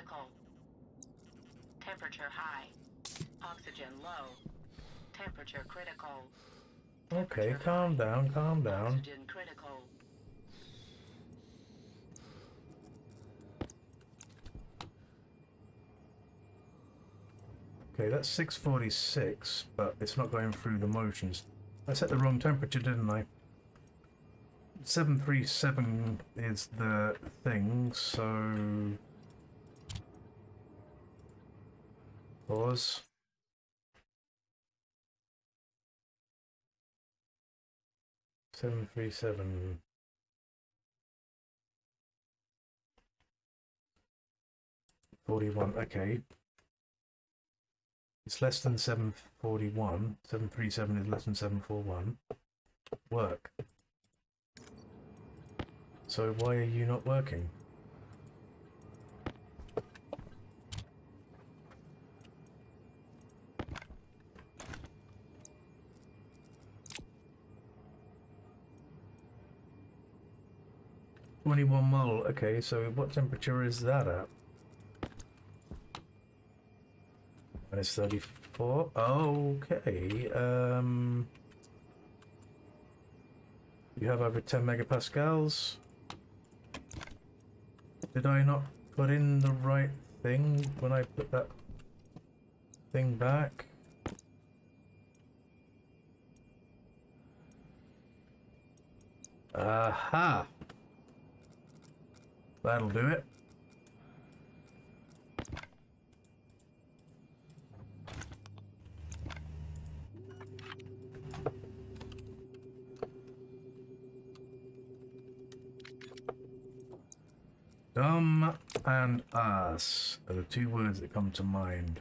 critical. Temperature high. Oxygen low. Temperature critical. Okay, calm down, calm down. Oxygen critical. Okay, that's 646, but it's not going through the motions. I set the wrong temperature, didn't I? 737 is the thing, so... Pause. Seven 37. Okay. It's less than 741. 737 is less than 741. Work. So why are you not working? $21 mole. Okay, so what temperature is that at? Minus 34. Okay. You have over 10 megapascals. Did I not put in the right thing when I put that thing back? Aha! That'll do it. Dumb and ass are the two words that come to mind.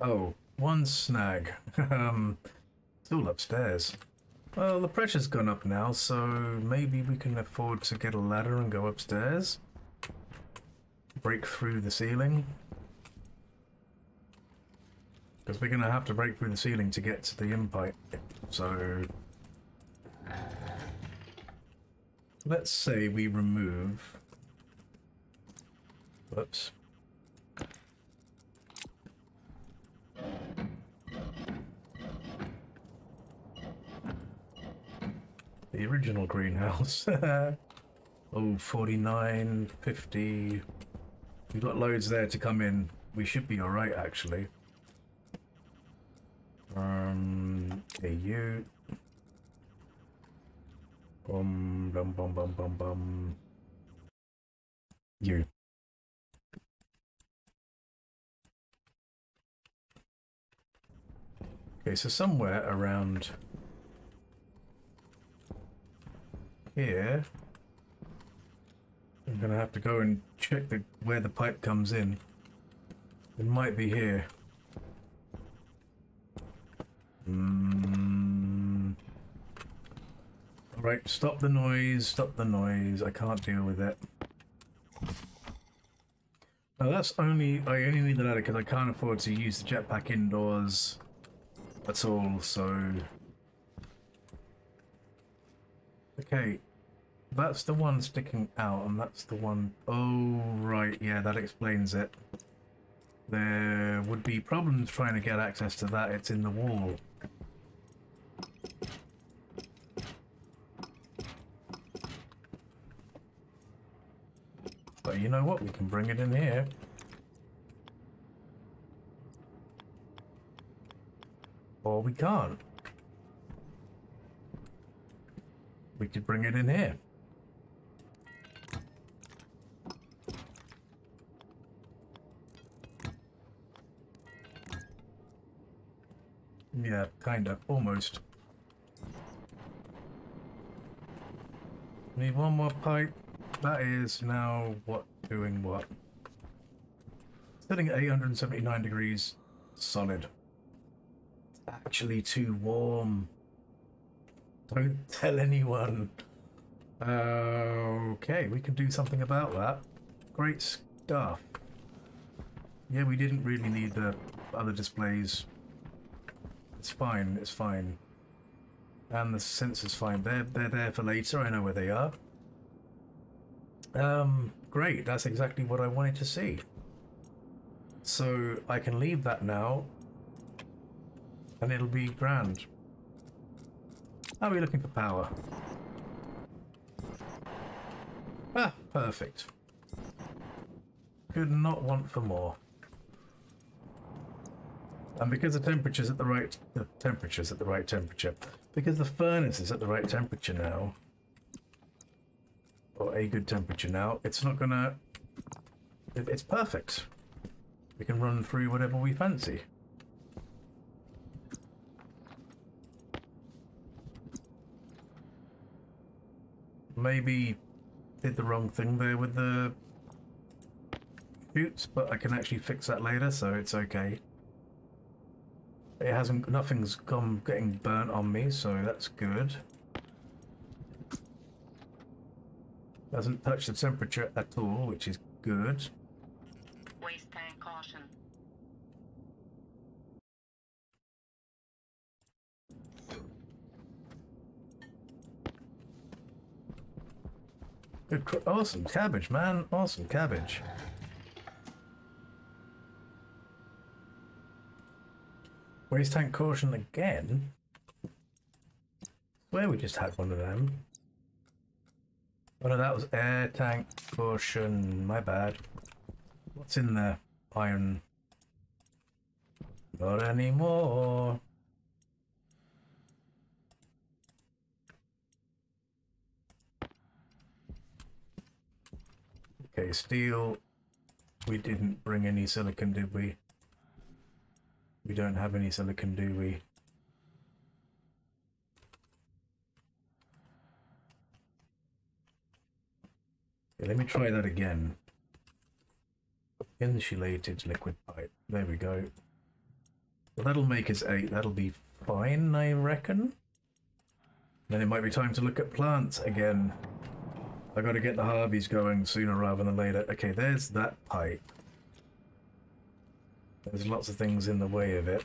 Oh, one snag. It's all upstairs. Well, the pressure's gone up now, so maybe we can afford to get a ladder and go upstairs. Break through the ceiling. Because we're going to have to break through the ceiling to get to the in-pipe. So... let's say we remove... Whoops. The original greenhouse. Oh, 49, 50. We've got loads there to come in. We should be alright, actually. AU. Bum, bum, bum, bum, bum, bum. You. Okay, so somewhere around here, I'm gonna have to go and check where the pipe comes in. It might be here. Alright, stop the noise, stop the noise. I can't deal with it. Now that's I only need the ladder because I can't afford to use the jetpack indoors. That's all, so... Okay, that's the one sticking out, and that's the one... Oh, right, yeah, that explains it. There would be problems trying to get access to that, it's in the wall. But you know what, we can bring it in here. Or we can't. We could bring it in here. Yeah, kinda, almost. Need one more pipe. That is now what doing what? Setting at 879 degrees solid. Actually too warm. Don't tell anyone. Okay, we can do something about that. Great stuff. Yeah, we didn't really need the other displays. It's fine, it's fine. And the sensor's fine. They're there for later, I know where they are. Great, that's exactly what I wanted to see. So I can leave that now, and it'll be grand. Are we looking for power? Ah, perfect. Could not want for more. And because the temperature's at the right temperature, because the furnace is at the right temperature now, or a good temperature now, it's not gonna... It's perfect. We can run through whatever we fancy. Maybe did the wrong thing there with the chutes, but I can actually fix that later, so it's okay. It hasn't, nothing's getting burnt on me, so that's good. Doesn't touch the temperature at all, which is good. Waste tank caution. Good, awesome cabbage, man. Awesome cabbage. Waste tank caution again. Where we just had one of them. Oh no, that was air tank caution. My bad. What's in there? Iron. Not anymore. Okay, steel. We didn't bring any silicon, did we? We don't have any silicon, do we? Okay, let me try that again. Insulated liquid pipe. There we go. Well, that'll make us 8. That'll be fine, I reckon. Then it might be time to look at plants again. I got to get the Harveys going sooner rather than later. Okay, there's that pipe. There's lots of things in the way of it.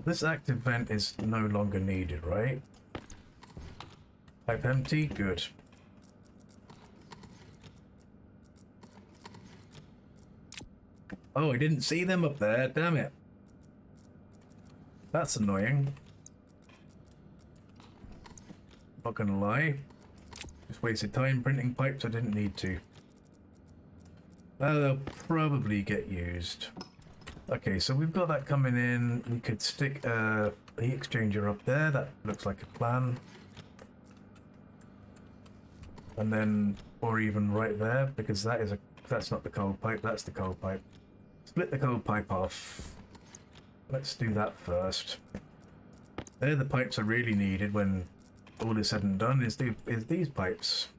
This active vent is no longer needed, right? Pipe empty? Good. Oh, I didn't see them up there. Damn it. That's annoying. Not gonna lie. Just wasted time printing pipes I didn't need to. They'll probably get used. Okay, so we've got that coming in. We could stick a heat exchanger up there. That looks like a plan. And then, or even right there, because that's not the cold pipe, that's the cold pipe. Split the cold pipe off. Let's do that first. They're the pipes are really needed when all is said and done, is these pipes.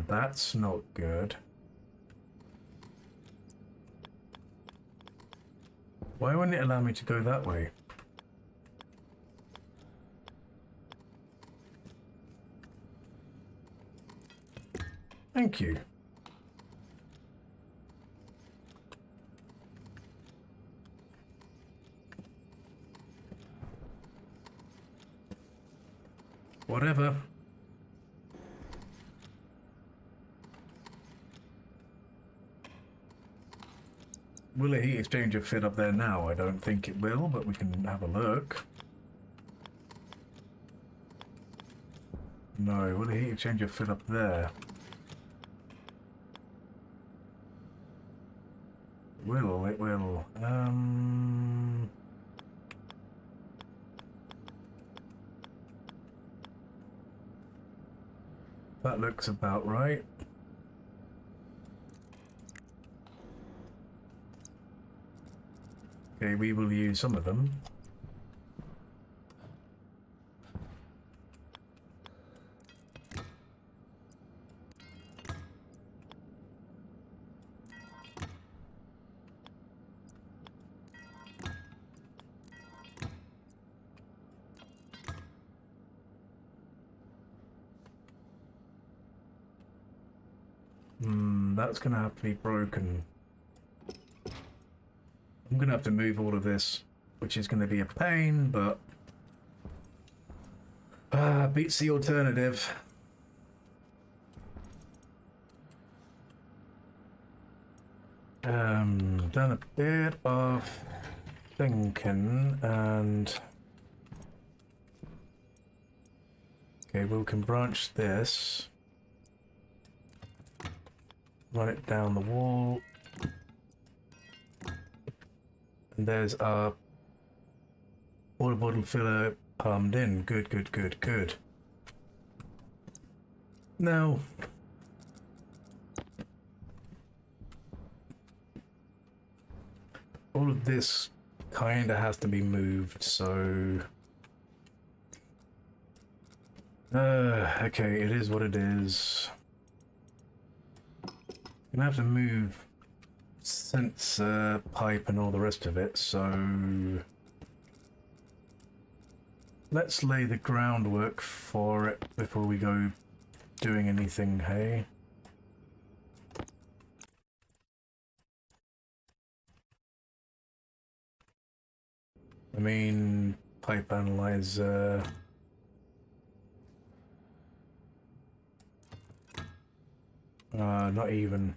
That's not good. Why wouldn't it allow me to go that way? Thank you. Whatever. Will a heat exchanger fit up there now? I don't think it will, but we can have a look. No, will a heat exchanger fit up there? Will, it will. That looks about right. Okay, we will use some of them. That's gonna have to be broken. I'm gonna have to move all of this, which is gonna be a pain, but beats the alternative. Done a bit of thinking, and okay, we can branch this, run it down the wall, and there's our water bottle filler palmed in. Good, good, good, good. Now, all of this kind of has to be moved, so okay, it is what it is. Gonna have to move sensor pipe and all the rest of it, so let's lay the groundwork for it before we go doing anything, hey? I mean, pipe analyzer. Not even.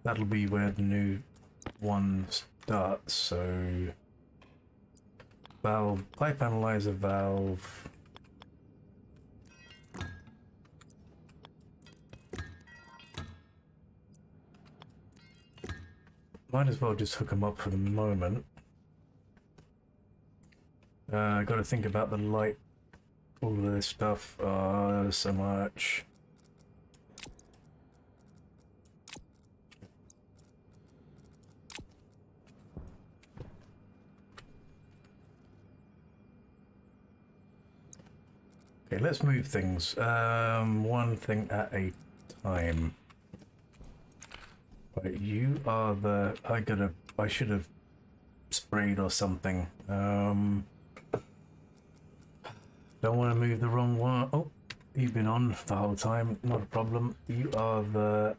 That'll be where the new one starts, so valve, pipe analyzer valve. Might as well just hook them up for the moment. Got to think about the light, all of this stuff. So much. Okay, let's move things. One thing at a time. Right, you are the. I should have sprayed or something. Don't want to move the wrong one. Oh, you've been on the whole time. Not a problem. You are the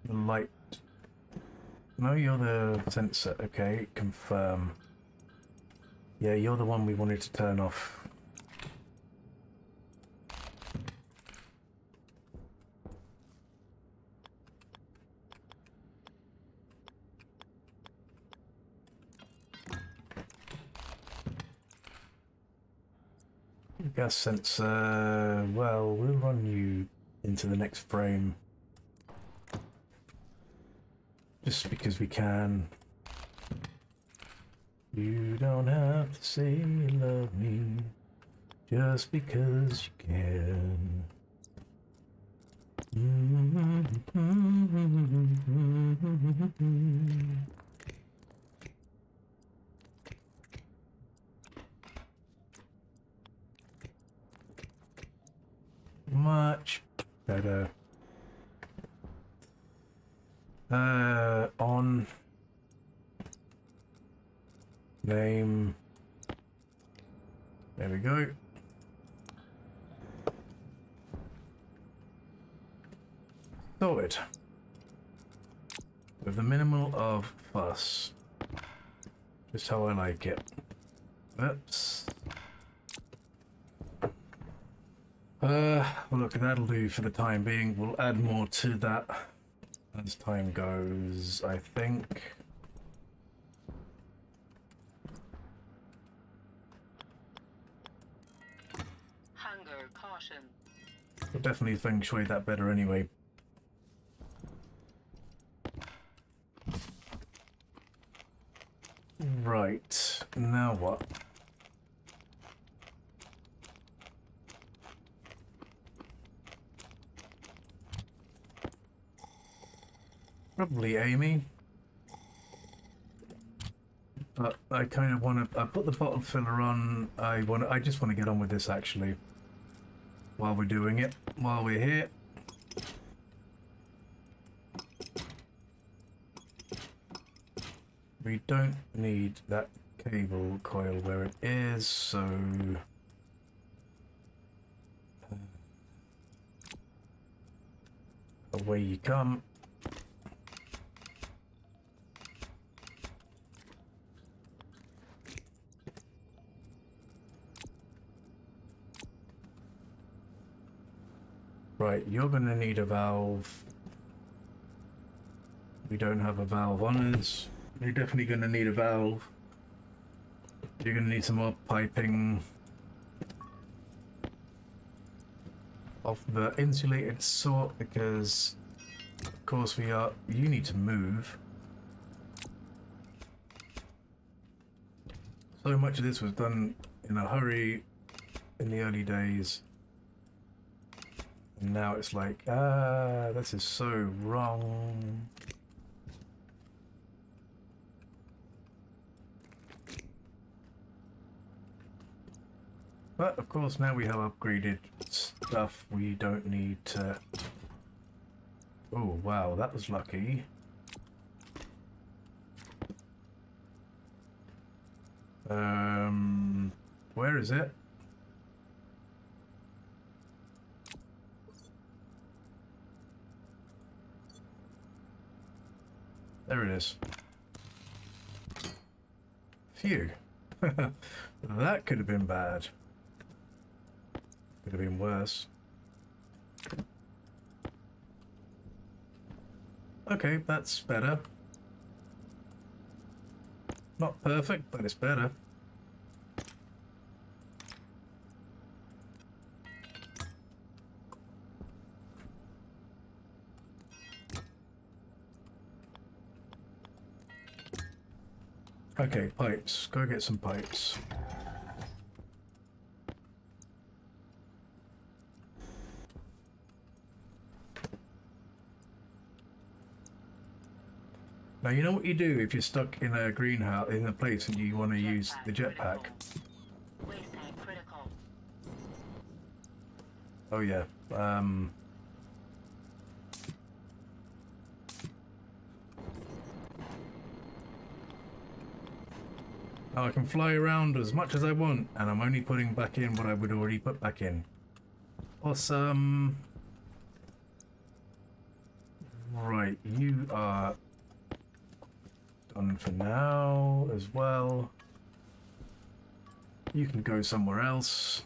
light. No, you're the sensor. Okay, confirm. Yeah, you're the one we wanted to turn off. Gas sensor, well, we'll run you into the next frame. Just because we can. You don't have to say you love me, just because you can. Much better. On name. There we go. Sorted. With the minimal of fuss. Just how I like it. Oops. Well, look, that'll do for the time being. We'll add more to that as time goes, I think. Hunger caution. We'll definitely feng shui that better anyway. Right, now what? Probably AiMee. But I kind of want to. I put the bottle filler on. I just want to get on with this actually. While we're doing it, while we're here. We don't need that cable coil where it is, so Away you come. Right, you're going to need a valve. We don't have a valve on us. You're definitely going to need a valve. You're going to need some more piping of the insulated sort because, of course, you need to move. So much of this was done in a hurry in the early days. And now it's like, this is so wrong. But of course now we have upgraded stuff, we don't need to... Oh wow, that was lucky. Where is it? There it is. Phew. That could have been bad. Could have been worse. Okay, that's better. Not perfect, but it's better. Okay, pipes. Go get some pipes. Now you know what you do if you're stuck in a greenhouse, in a place and you want to use the jetpack. Oh yeah. Now I can fly around as much as I want, and I'm only putting back in what I would already put back in. Awesome. Right, you are done for now as well. You can go somewhere else.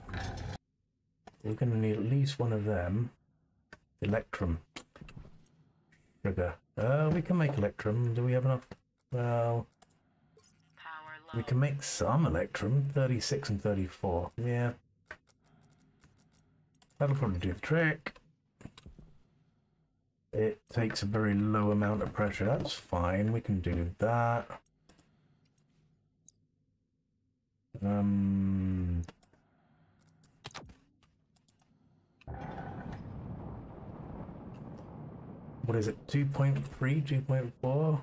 We're going to need at least one of them. Electrum. Sugar. We can make electrum. Do we have enough? Well, we can make some electrum. 36 and 34. Yeah. That'll probably do the trick. It takes a very low amount of pressure. That's fine. We can do that. What is it? 2.3, 2.4?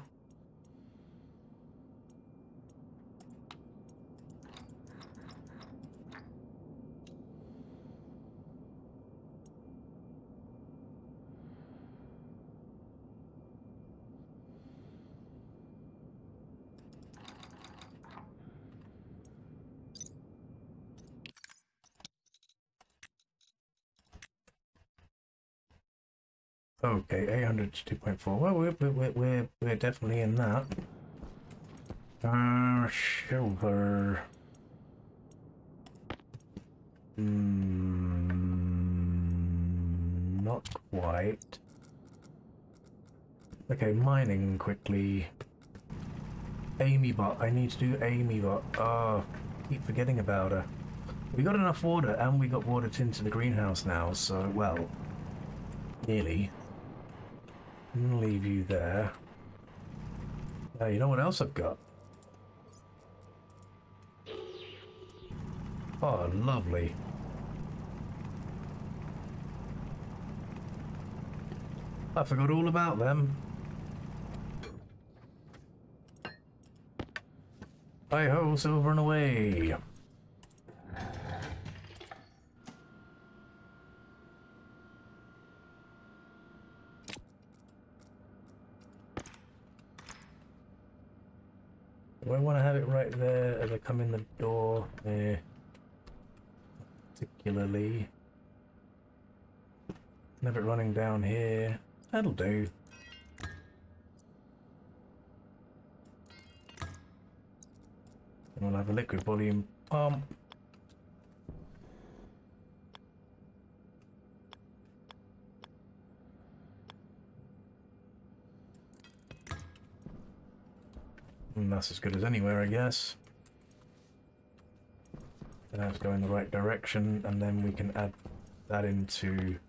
Okay, 800 to 2.4. Well, we're definitely in that. Silver. Not quite. Okay, mining quickly. AiMee bot. I need to do AiMee bot. Oh, keep forgetting about her. We got enough water, and we got water into the greenhouse now, so, well, nearly. I'm gonna leave you there. You know what else I've got? Oh, lovely. I forgot all about them. Hi-ho, silver and away. Do I want to have it right there as I come in the door? Particularly. Have it running down here. That'll do. And we'll have a liquid volume pump. And that's as good as anywhere, I guess. That's going the right direction, and then we can add that into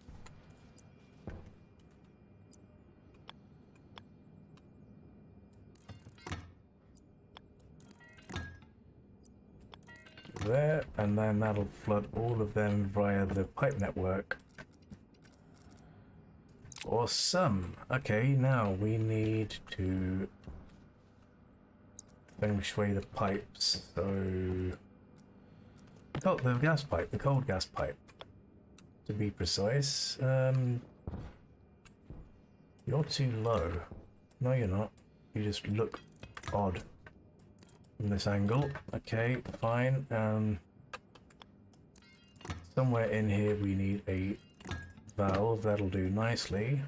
there, and then that'll flood all of them via the pipe network. Awesome. Okay, now we need to feng shui the pipes. So the gas pipe, the cold gas pipe, to be precise. You're too low. No, you're not. You just look odd from this angle. Okay, fine. Somewhere in here we need a valve. That'll do nicely.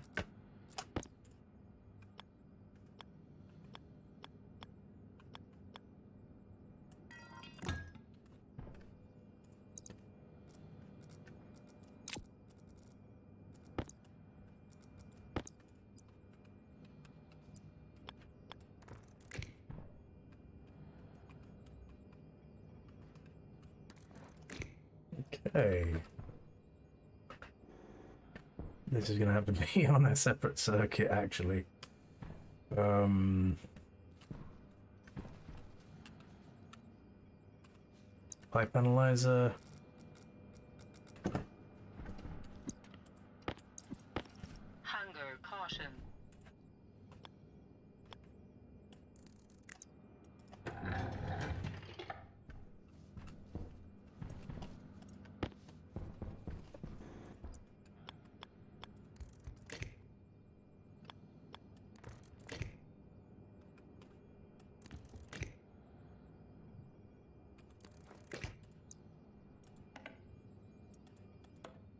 Okay. This is going to have to be on a separate circuit, actually. Pipe analyzer. Hunger caution.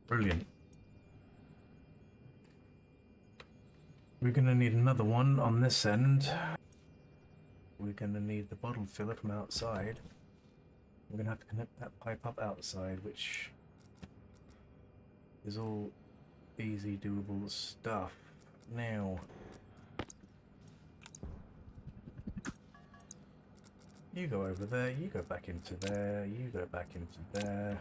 Brilliant. We're going to need another one on this end. We're going to need the bottle filler from outside. We're going to have to connect that pipe up outside, which is all easy doable stuff. Now, you go over there, you go back into there, you go back into there.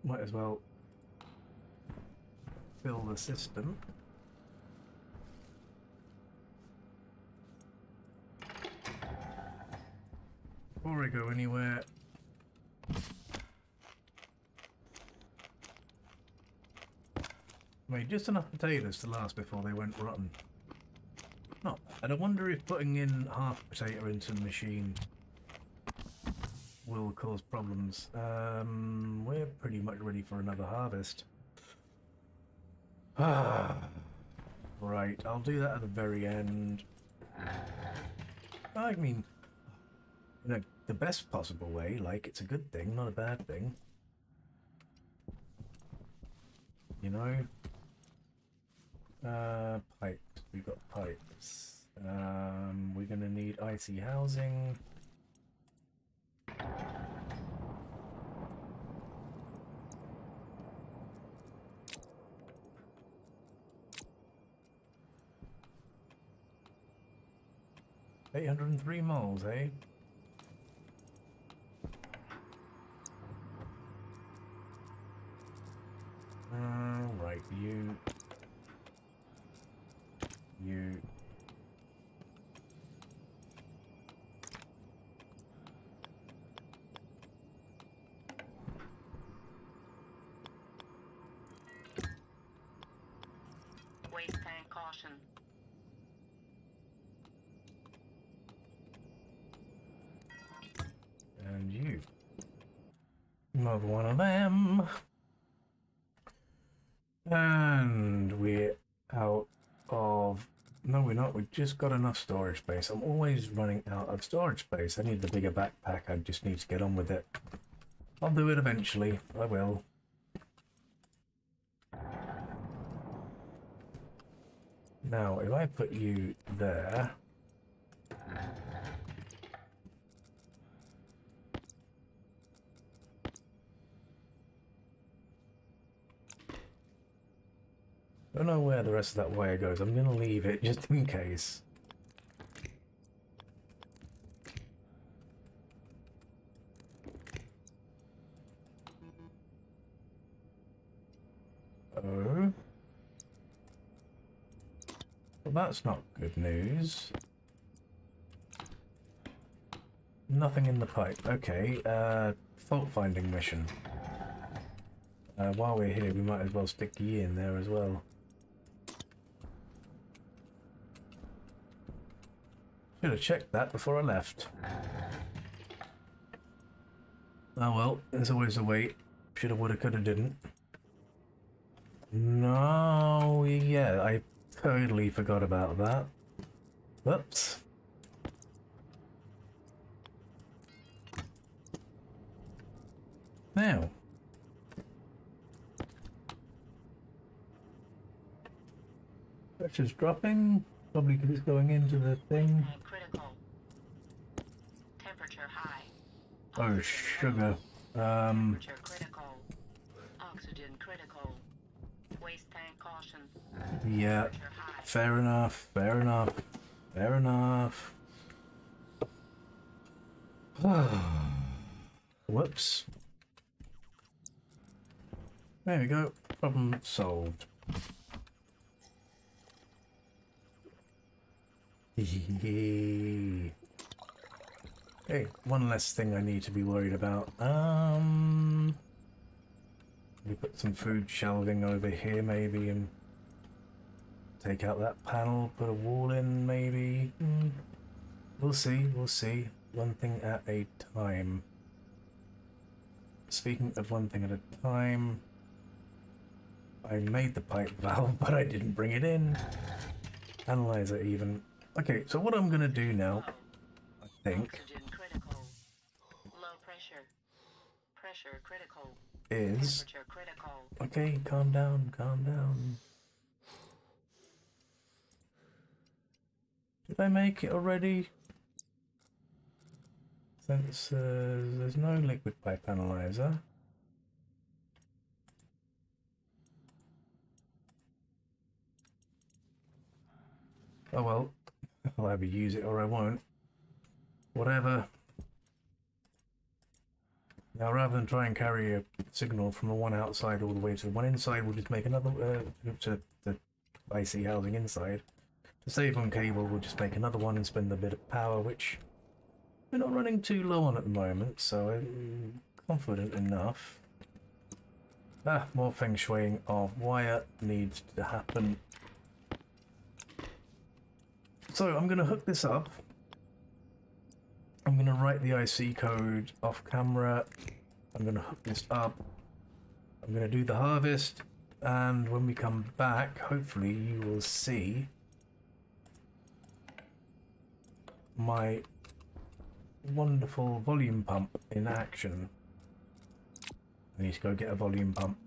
Might as well fill the system. Before I go anywhere, made just enough potatoes to last before they went rotten. Not bad. I wonder if putting in half a potato into the machine will cause problems. We're pretty much ready for another harvest. Right, I'll do that at the very end. I mean, in the best possible way, like, it's a good thing, not a bad thing. You know? Pipes. We've got pipes. We're gonna need icy housing. $803 moles, eh? Right, you. Waste tank caution. And you. Another one of them. And we're out of... No, we're not. We've just got enough storage space. I'm always running out of storage space. I need the bigger backpack. I just need to get on with it. I'll do it eventually. I will. Now, if I put you there... Don't know where the rest of that wire goes. I'm going to leave it just in case. Oh. Well, that's not good news. Nothing in the pipe. Okay, fault finding mission. While we're here, we might as well stick you in there as well. Should have checked that before I left. Oh well, there's always a wait. Shoulda, woulda, coulda, didn't. No, yeah, I totally forgot about that. Whoops. Now. Pressure's dropping, probably because it's going into the thing. Critical. Temperature high. Oh, sugar. Temperature critical. Oxygen critical. Waste tank caution. Yeah, Temperature high. fair enough, fair enough, fair enough. Whoops. There we go. Problem solved. Hey, one less thing I need to be worried about. We put some food shelving over here maybe and take out that panel, put a wall in maybe. We'll see, we'll see. One thing at a time. Speaking of one thing at a time, I made the pipe valve, but I didn't bring it in. Analyzer even. Okay, so what I'm gonna do now, I think, Oxygen critical. Low pressure. Pressure critical. is... Temperature critical. Okay, calm down, calm down. Did I make it already? Sensors, there's no liquid pipe analyzer. Oh well, I'll either use it or I won't. Whatever. Now rather than try and carry a signal from the one outside all the way to the one inside, we'll just make another, to the IC housing inside. To save on cable, we'll just make another one and spend a bit of power, which we're not running too low on at the moment, so I'm confident enough. More feng shuiing of wire needs to happen. So I'm going to hook this up. I'm going to write the IC code off camera. I'm going to hook this up. I'm going to do the harvest. And when we come back, hopefully you will see my wonderful volume pump in action. I need to go get a volume pump.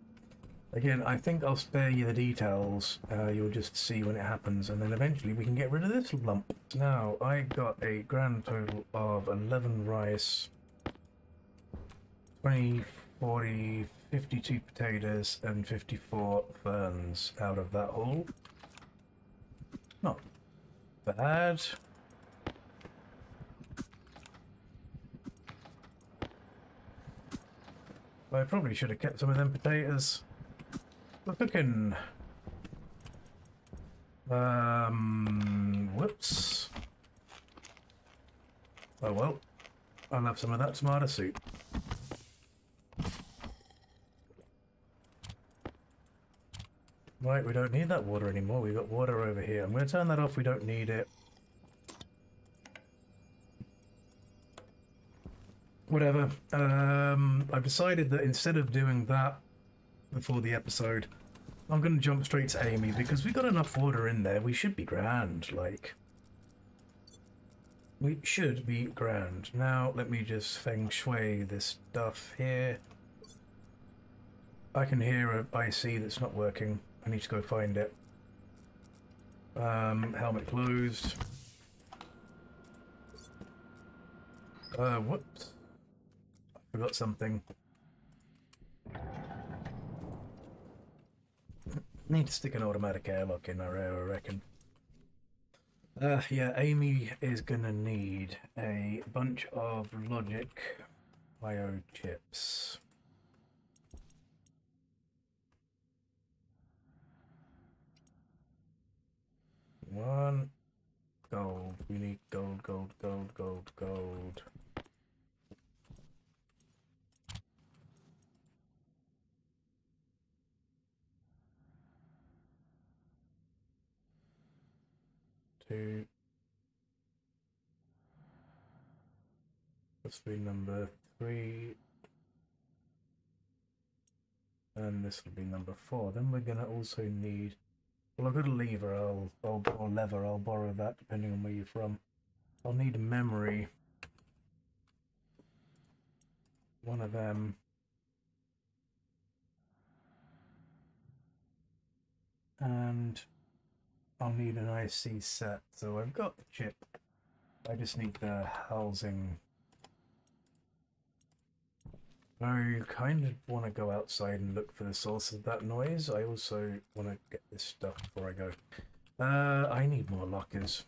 Again, I think I'll spare you the details. You'll just see when it happens, and then eventually we can get rid of this lump. Now, I got a grand total of 11 rice, 20, 40, 52 potatoes, and 54 ferns out of that haul. Not bad. I probably should have kept some of them potatoes. We're cooking. Whoops. Oh well. I'll have some of that tomato soup. Right, we don't need that water anymore. We've got water over here. I'm going to turn that off. We don't need it. Whatever. I've decided that instead of doing that before the episode, I'm going to jump straight to AiMee because we've got enough water in there. We should be grand, like. We should be grand. Now, let me just feng shui this stuff here. I can hear an IC that's not working. I need to go find it. Helmet closed. Whoops. I forgot something. Need to stick an automatic airlock in our air, I reckon. Yeah, AiMee is gonna need a bunch of logic IO chips. One gold. We need gold, gold, gold, gold, gold. Two. This will be number 3. And this will be number 4. Then we're gonna also need. Well, I've got a lever. Or lever. I'll borrow that depending on where you're from. I'll need a memory. One of them. And I'll need an IC set. So I've got the chip. I just need the housing. I kind of want to go outside and look for the source of that noise. I also want to get this stuff before I go. I need more lockers.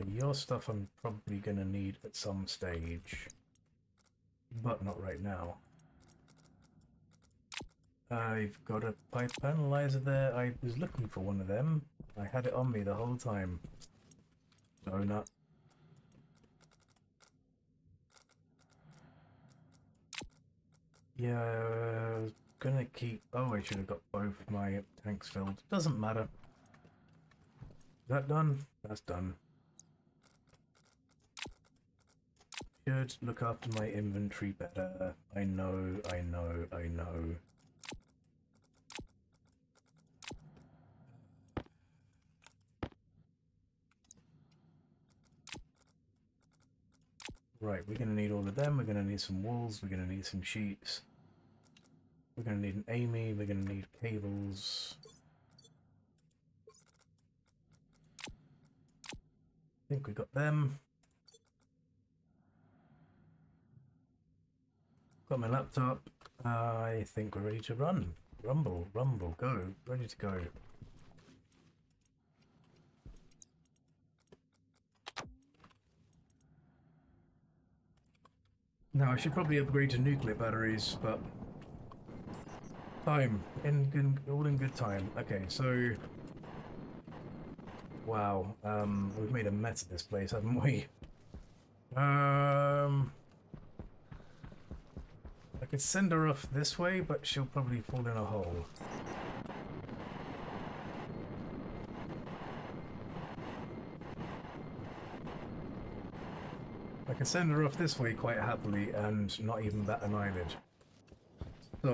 Your stuff I'm probably going to need at some stage. But not right now. I've got a pipe analyzer there. I was looking for one of them. I had it on me the whole time. Donut. Yeah, I was gonna keep... Oh, I should have got both my tanks filled. Doesn't matter. Is that done? That's done. Should look after my inventory better. I know, I know, I know. Right, we're gonna need all of them. We're gonna need some walls. We're gonna need some sheets. We're gonna need an AiMee. We're gonna need cables. I think we got them. Got my laptop. I think we're ready to run. Rumble, rumble, go. Ready to go. Now, I should probably upgrade to nuclear batteries, but... Time. All in good time. Okay, so... Wow. We've made a mess of this place, haven't we? I could send her off this way, but she'll probably fall in a hole. I can send her off this way quite happily and not even bat an eyelid. So,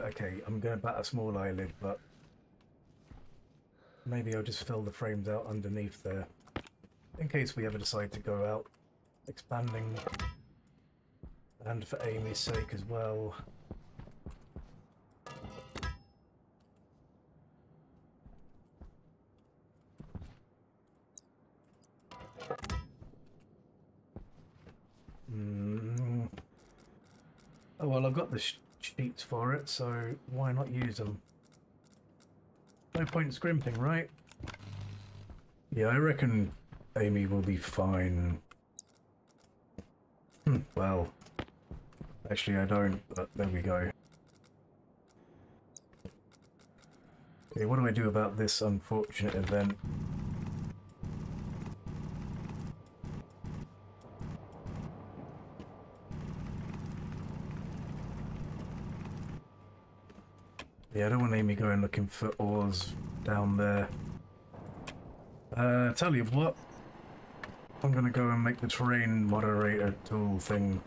okay, I'm going to bat a small eyelid, but maybe I'll just fill the frames out underneath there, in case we ever decide to go out expanding, and for AiMee's sake as well. Oh well, I've got the sheets for it, so why not use them? No point in scrimping, right? Yeah, I reckon AiMee will be fine. Well, actually I don't, but there we go. Okay, what do I do about this unfortunate event? Yeah, I don't want AiMee going looking for ores down there. Tell you what, I'm gonna go and make the terrain moderator tool thing.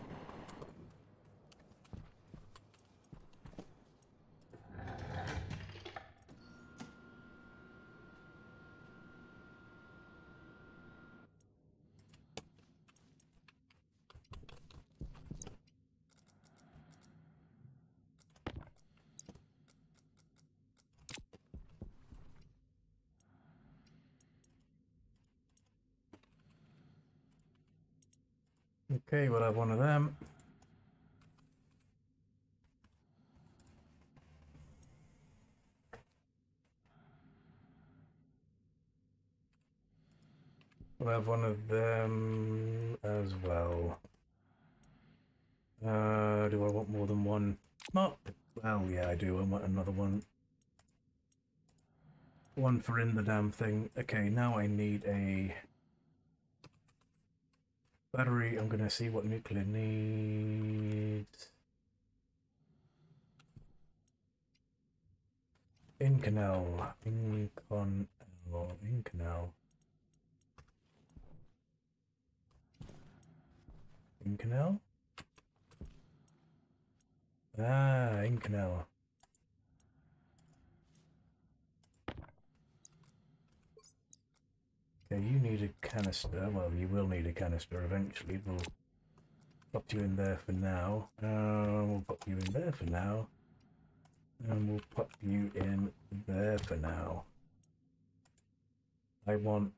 Okay, we'll have one of them. We'll have one of them as well. Do I want more than one? Not well, yeah, I do. I want another one. One for in the damn thing. Okay, now I need a battery. I'm gonna see what nuclear needs. Inconel. Inconel. Inconel? Ah, Inconel. Okay, you need a canister. Well, you will need a canister eventually. We'll pop you in there for now. We'll pop you in there for now. And we'll pop you in there for now. I want...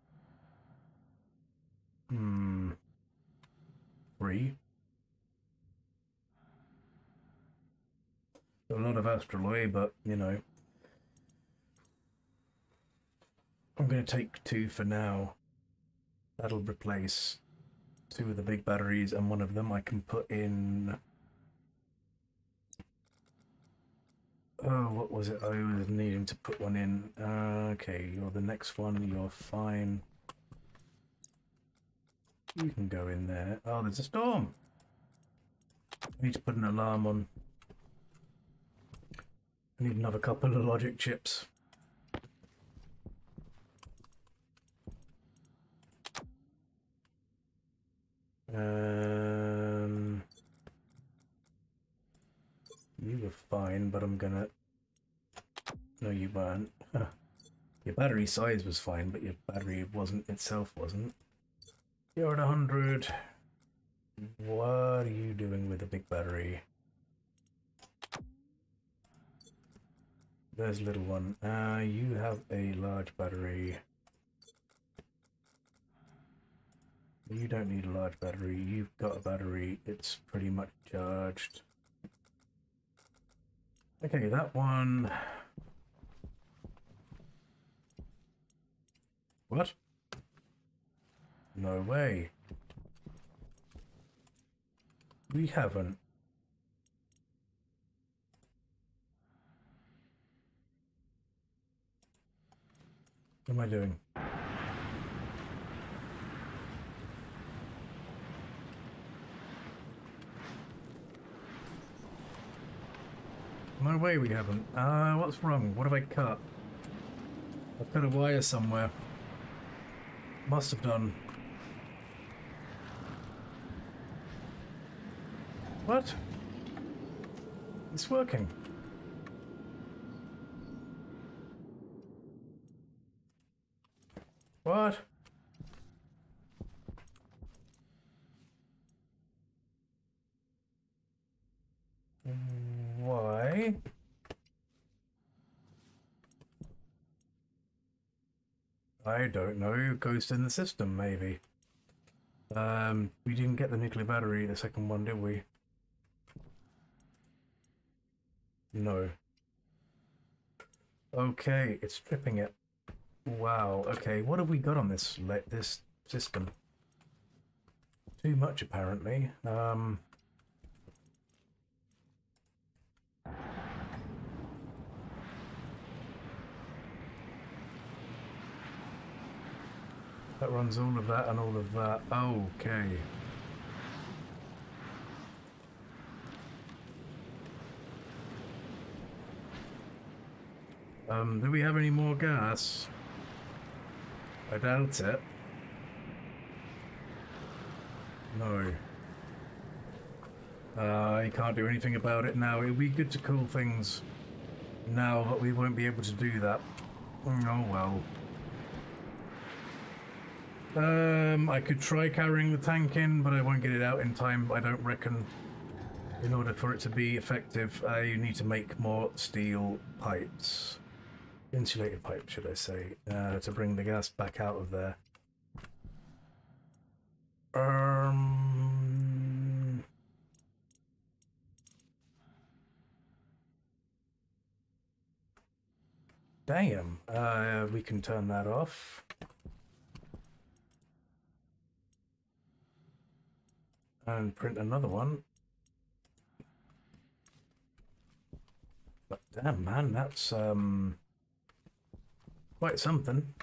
3. A lot of astraloy, but, you know. I'm going to take 2 for now. That'll replace 2 of the big batteries, and one of them I can put in... Oh, what was it? I was needing to put one in. Okay, you're the next one. You're fine. You can go in there. Oh, there's a storm! I need to put an alarm on. I need another couple of logic chips. You were fine, but I'm gonna... No, you weren't. Your battery size was fine, but your battery itself wasn't. You're at 100. What are you doing with a big battery? There's a little one. You have a large battery. You don't need a large battery. You've got a battery. It's pretty much charged. Okay, that one... What? No way. We haven't. What am I doing? No way we haven't. What's wrong? What have I cut? I've cut a wire somewhere. Must have done. What? It's working. What? Why? I don't know. Ghost in the system, maybe. We didn't get the nuclear battery, the second one, did we? No. Okay, it's stripping it. Wow. Okay, what have we got on this system? Too much, apparently. That runs all of that and all of that. Okay. Do we have any more gas? I doubt it. No. I can't do anything about it now. It would be good to cool things now, but we won't be able to do that. Oh well. I could try carrying the tank in, but I won't get it out in time, I don't reckon. In order for it to be effective, you need to make more steel pipes. Insulated pipes, should I say, to bring the gas back out of there. damn. We can turn that off. And print another one. But damn, man, that's quite something.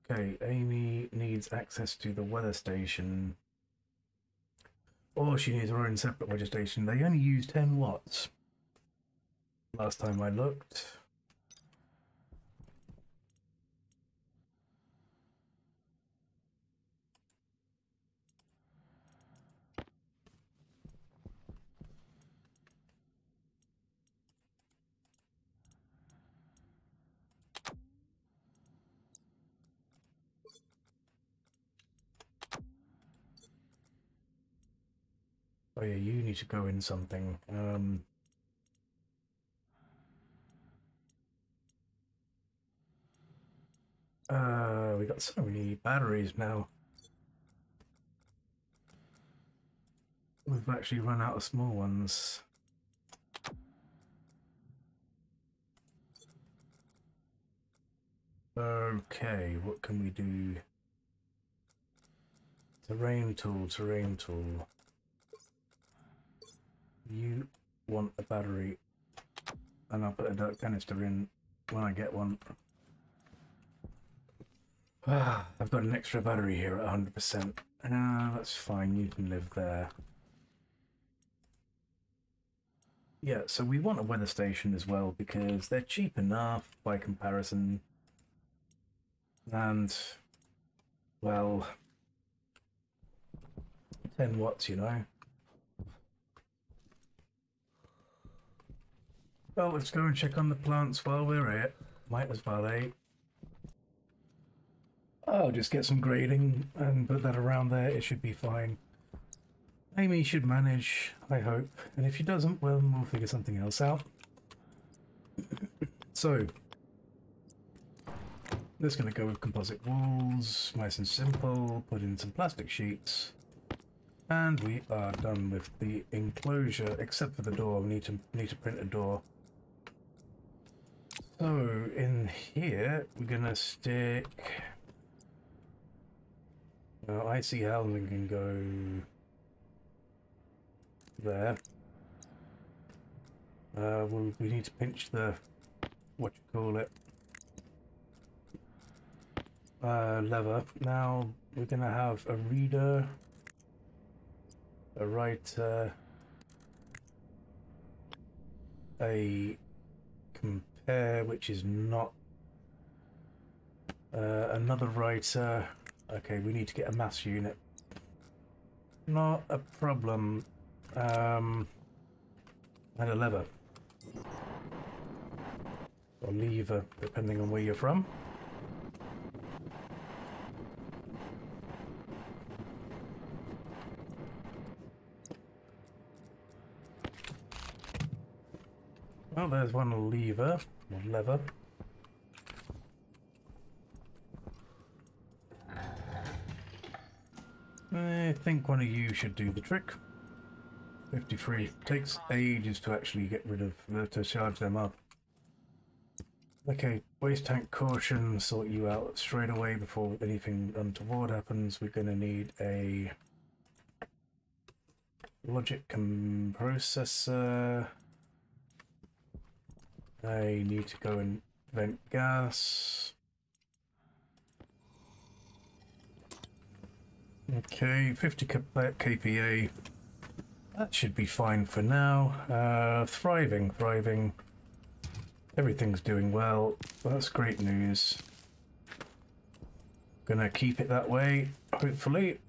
Okay, AiMee needs access to the weather station. Or she needs her own separate weather station. They only use 10 watts. Last time I looked. Oh yeah, you need to go in something. We got so many batteries now. We've actually run out of small ones. Okay, what can we do? Terrain tool, terrain tool. You want a battery, and I'll put a dirt canister in when I get one. I've got an extra battery here at 100%. That's fine, you can live there. Yeah, so we want a weather station as well because they're cheap enough by comparison. And, well, 10 watts, you know. Well, let's go and check on the plants while we're at it. Might as well, eh? I'll just get some grading and put that around there. It should be fine. AiMee should manage, I hope. And if she doesn't, well, we'll figure something else out. So, that's going to go with composite walls, nice and simple. Put in some plastic sheets. And we are done with the enclosure, except for the door. We need to print a door. So in here, we're gonna stick. I see how we can go there. We need to pinch the lever. Now we're gonna have a reader, a writer, a compare, which is not another writer. Okay, we need to get a mass unit. Not a problem. And a lever. Or lever, depending on where you're from. Well, there's one lever, or lever. I think one of you should do the trick. 53. Takes ages to actually get rid of, to charge them up. Okay, waste tank caution, sort you out straight away before anything untoward happens. We're going to need a logic processor. I need to go and vent gas. Okay, 50 kPa. That should be fine for now. Thriving. Everything's doing well. That's great news. Gonna keep it that way, hopefully.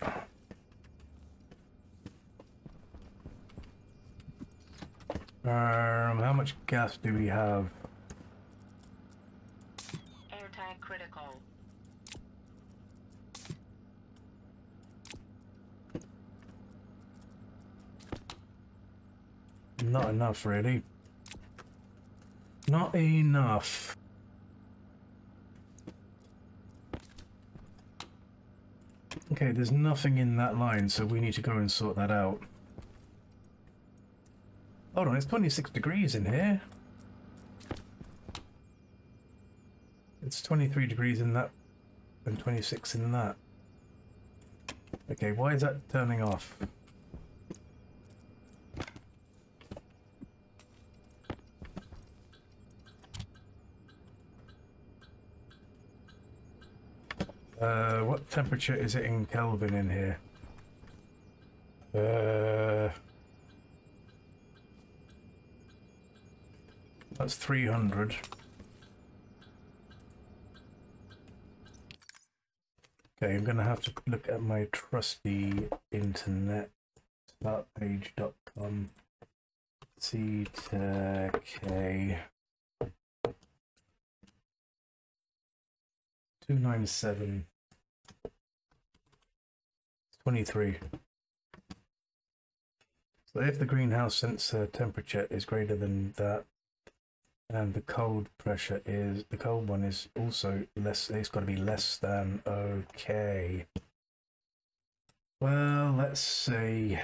How much gas do we have? Airtight critical. Not enough, really. Not enough. Okay, there's nothing in that line, so we need to go and sort that out. Hold on, it's 26 degrees in here. It's 23 degrees in that and 26 in that. Okay, why is that turning off? What temperature is it in Kelvin in here? That's 300. Okay, I'm gonna have to look at my trusty internet, startpage.com, CTK 297 23. So if the greenhouse sensor temperature is greater than that, and the cold pressure is, the cold one is also less, it's got to be less than, okay. Well, let's say,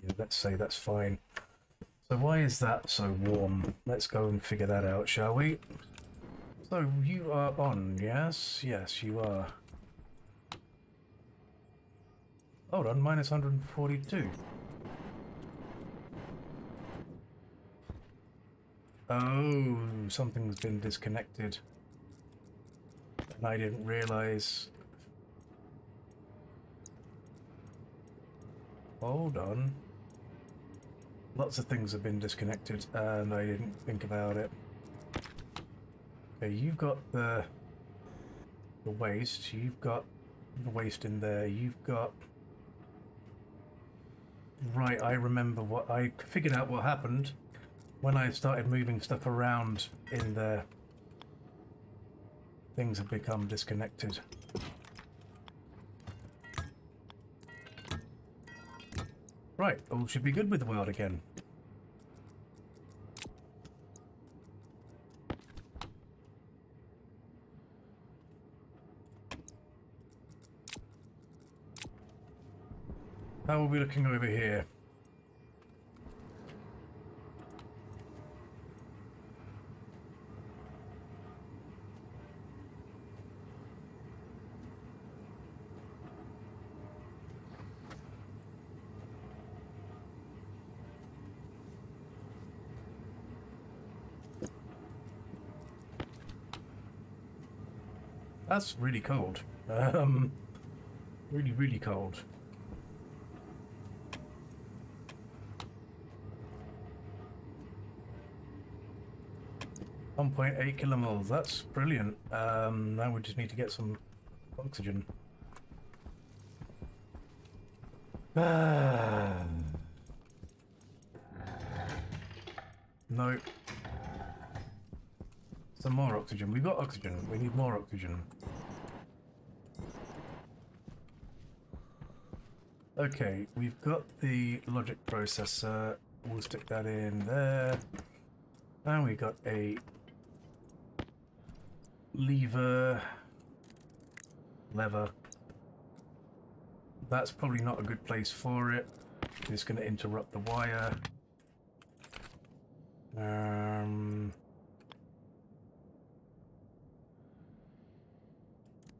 yeah, let's say that's fine. So why is that so warm? Let's go and figure that out, shall we? So you are on, yes? Yes, you are. Hold on, minus 142. Oh, something's been disconnected. And I didn't realize. Hold on. Lots of things have been disconnected and I didn't think about it. Okay, you've got the waste, you've got the waste in there, you've got... Right, I remember what... I figured out what happened when I started moving stuff around in there. Things have become disconnected. Right, all should be good with the world again. How are we looking over here? That's really cold. Really, really cold. .8 kilomole. That's brilliant. Now we just need to get some oxygen. No. Some more oxygen. We've got oxygen. We need more oxygen. Okay, we've got the logic processor. We'll stick that in there. And we got a lever. That's probably not a good place for it. It's going to interrupt the wire.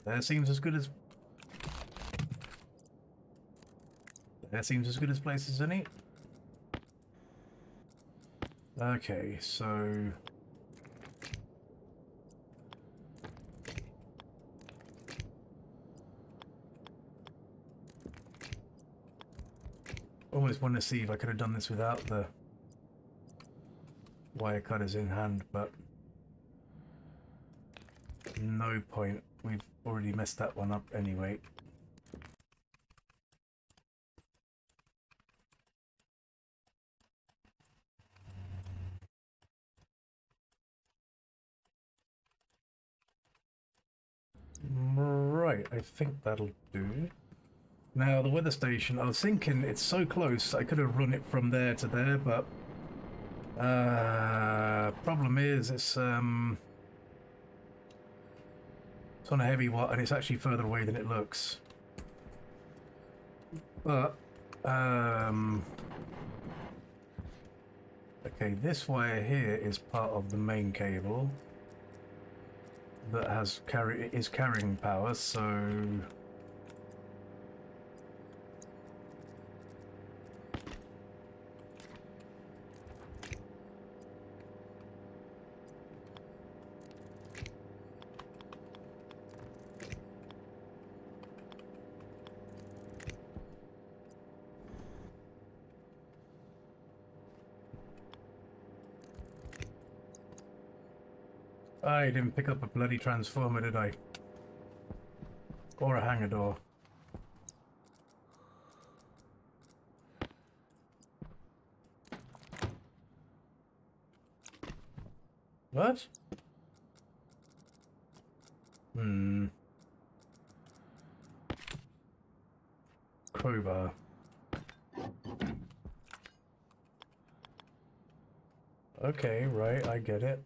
That seems as good as place as any. Okay, so almost want to see if I could have done this without the wire cutters in hand, but no point. We've already messed that one up anyway. Right, I think that'll do. Now, the weather station, I was thinking it's so close, I could have run it from there to there, but problem is it's on a heavy watt and it's actually further away than it looks. But Okay, this wire here is part of the main cable that is carrying power, so I didn't pick up a bloody transformer, did I? Or a hangar door. What? Crowbar. Okay, right, I get it.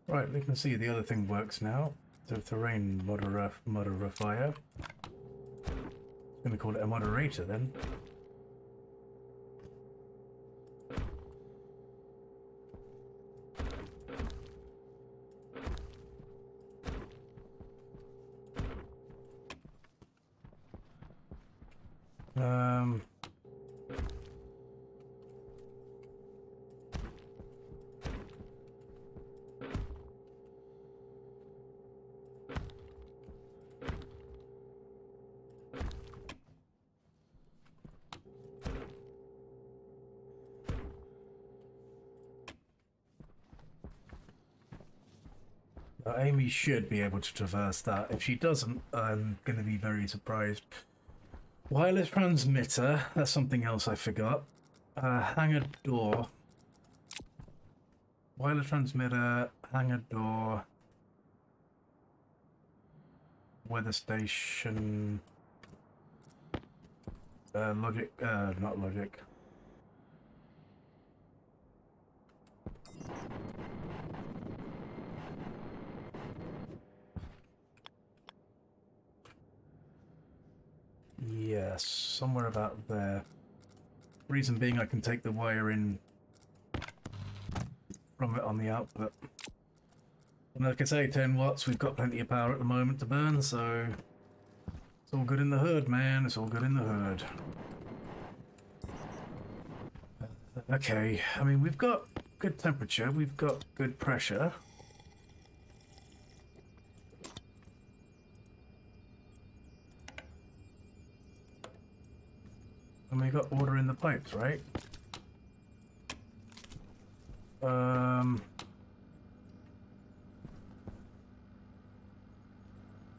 Right, we can see the other thing works now. The terrain moderifier. I'm gonna call it a moderator then. AiMee should be able to traverse that. If she doesn't, I'm going to be very surprised. Wireless transmitter, that's something else I forgot. Hangar door. Wireless transmitter, hangar door. Weather station. Logic, not logic. Yes, somewhere about there. Reason being I can take the wire in from it on the output. And like I say, 10 watts, we've got plenty of power at the moment to burn, so it's all good in the hood, man. It's all good in the hood. Okay, I mean, we've got good temperature, we've got good pressure. And we got water in the pipes, right?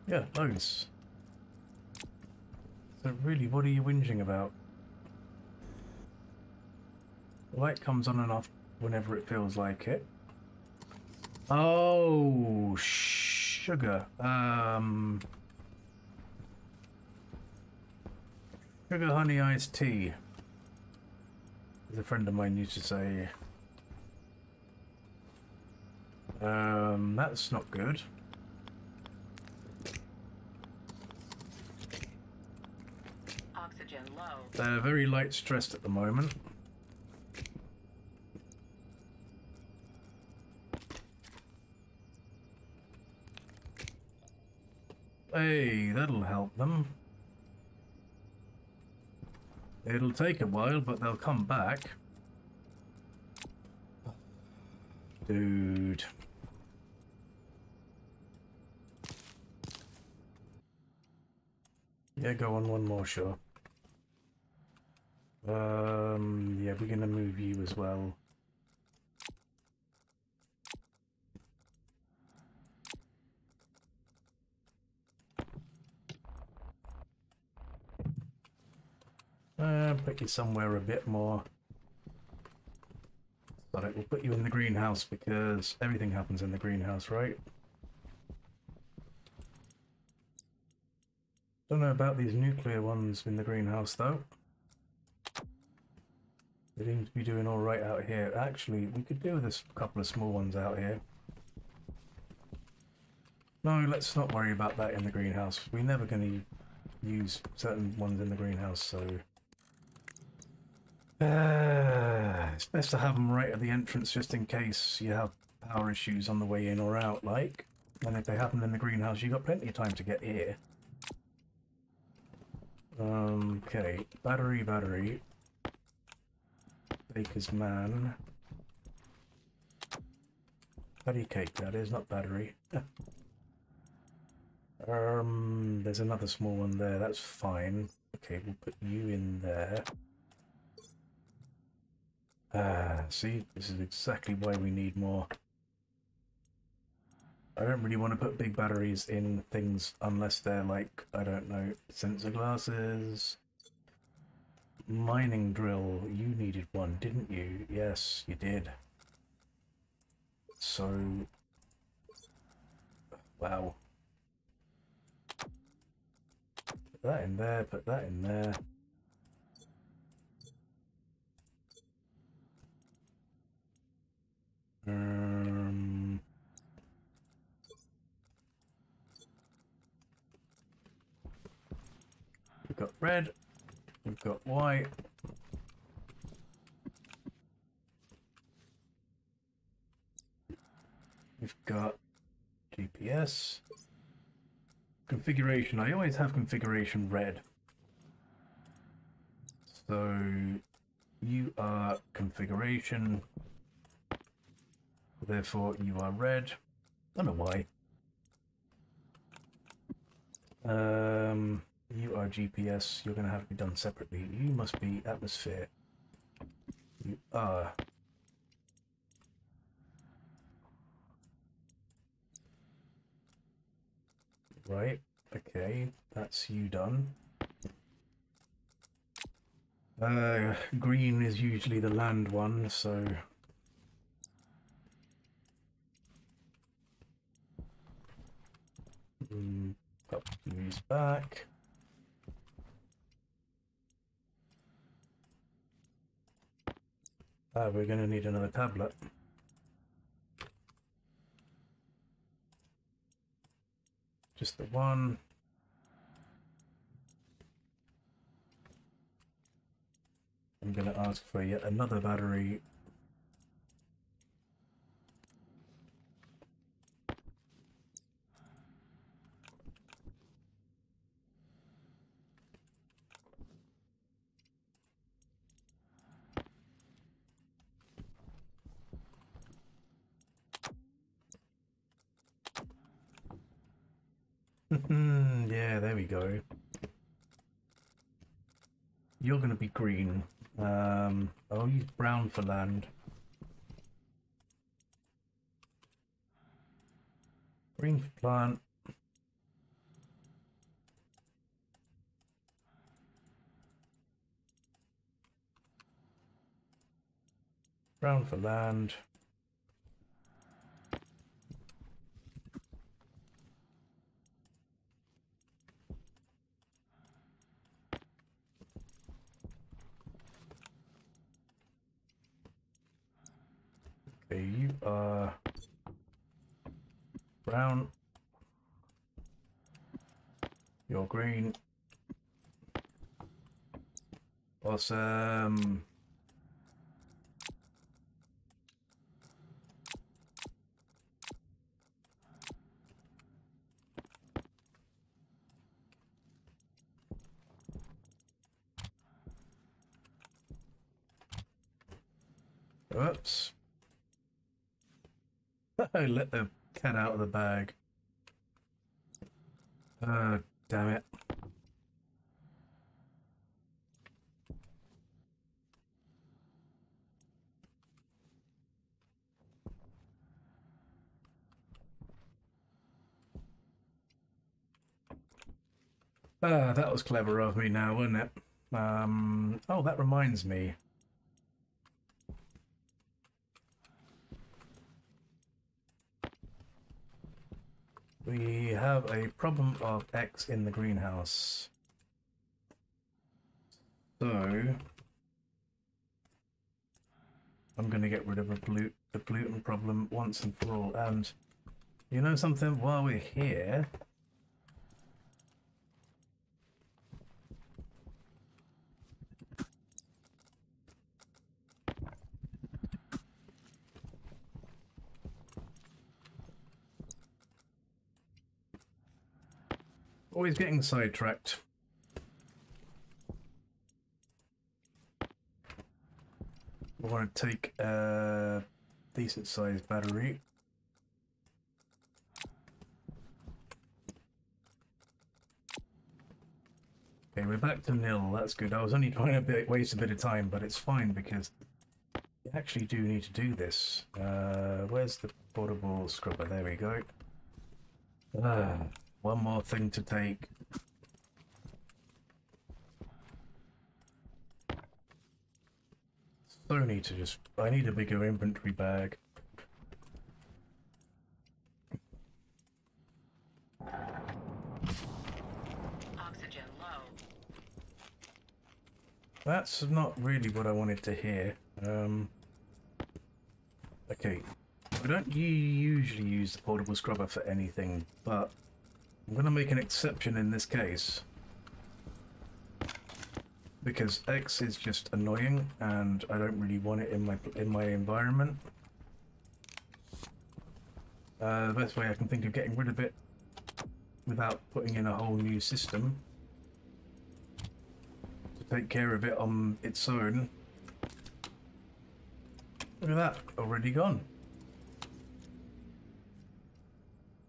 Yeah, loads. So really, what are you whinging about? The light comes on and off whenever it feels like it. Oh, sugar. Sugar honey iced tea. As a friend of mine used to say. That's not good. Oxygen low. They're very light stressed at the moment. Hey, that'll help them. It'll take a while, but they'll come back. Dude. Yeah, go on one more, sure. Yeah, we're gonna move you as well. Put you somewhere a bit more. But we'll put you in the greenhouse because everything happens in the greenhouse, right? Don't know about these nuclear ones in the greenhouse though. They seem to be doing all right out here. Actually, we could do with a couple of small ones out here. No, let's not worry about that in the greenhouse. We're never going to use certain ones in the greenhouse, so... it's best to have them right at the entrance just in case you have power issues on the way in or out, like. And if they happen in the greenhouse, you've got plenty of time to get here. Okay, battery. Baker's man. Patty cake, that is, not battery. There's another small one there, that's fine. Okay, we'll put you in there. See, this is exactly why we need more. I don't really want to put big batteries in things unless they're like, I don't know, sensor glasses. Mining drill, you needed one, didn't you? Yes, you did. So, wow. Put that in there, put that in there. We've got red, we've got white. We've got GPS. Configuration, I always have configuration red. So you are configuration, therefore you are red. Don't know why. You are GPS, you're going to have to be done separately. You must be atmosphere. You are. Right, okay, that's you done. Green is usually the land one, so... Pop these back. We're going to need another tablet. Just the one. I'm going to ask for yet another battery. Yeah, there we go. You're going to be green. I'll use brown for land. Green for plant. Brown for land. Okay, you are brown. You're green. Awesome. Oops. Let the cat out of the bag. Damn it. That was clever of me now, wasn't it? Oh, that reminds me. We have a problem of X in the greenhouse. So, I'm going to get rid of the pollutant problem once and for all. And you know something? While we're here, always getting sidetracked. I want to take a decent sized battery. Okay, we're back to nil. That's good. I was only trying to waste a bit of time, but it's fine because you actually do need to do this. Where's the portable scrubber? There we go. One more thing to take. So need to just... I need a bigger inventory bag. Oxygen low. That's not really what I wanted to hear. Okay. I don't usually use the portable scrubber for anything, but I'm going to make an exception in this case. Because X is just annoying, and I don't really want it in my environment. The best way I can think of getting rid of it without putting in a whole new system to take care of it on its own. Look at that, already gone.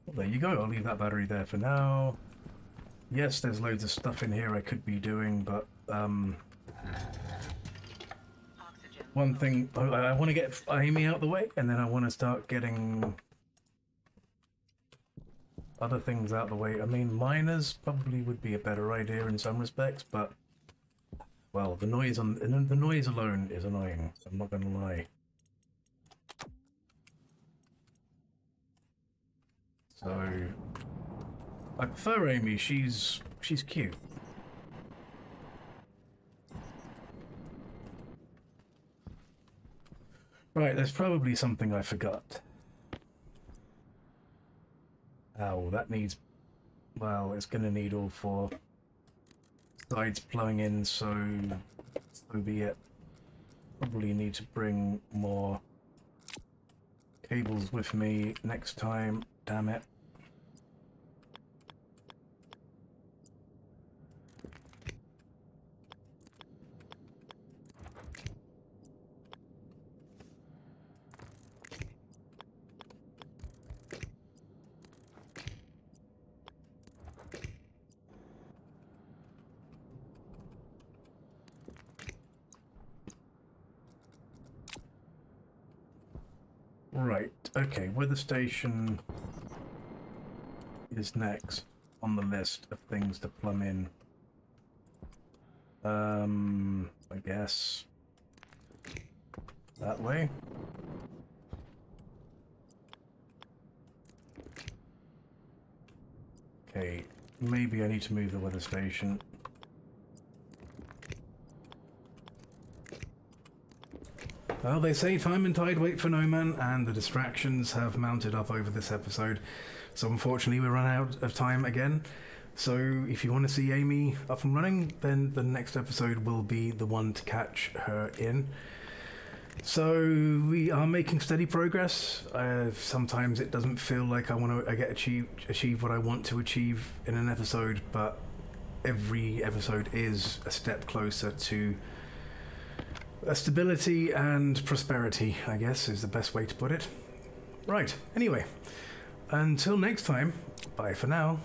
Well, there you go, I'll leave that battery there for now. Yes, there's loads of stuff in here I could be doing, but one thing, I want to get AiMee out the way, and then I want to start getting other things out the way. I mean, miners probably would be a better idea in some respects, but well, the noise alone is annoying. I'm not going to lie. So I prefer AiMee. She's cute. Right, there's probably something I forgot. Oh, that needs... well, it's going to need all four sides plumbing in, so be it. Probably need to bring more cables with me next time. Damn it. Right, okay, weather station is next on the list of things to plumb in. I guess that way. Okay, maybe I need to move the weather station. Well, they say time and tide wait for no man, and the distractions have mounted up over this episode. So unfortunately we run out of time again. So if you want to see AiMee up and running, then the next episode will be the one to catch her in. So we are making steady progress. Sometimes it doesn't feel like I get achieve what I want to achieve in an episode, but every episode is a step closer to stability and prosperity, I guess, is the best way to put it. Right, anyway, until next time, bye for now.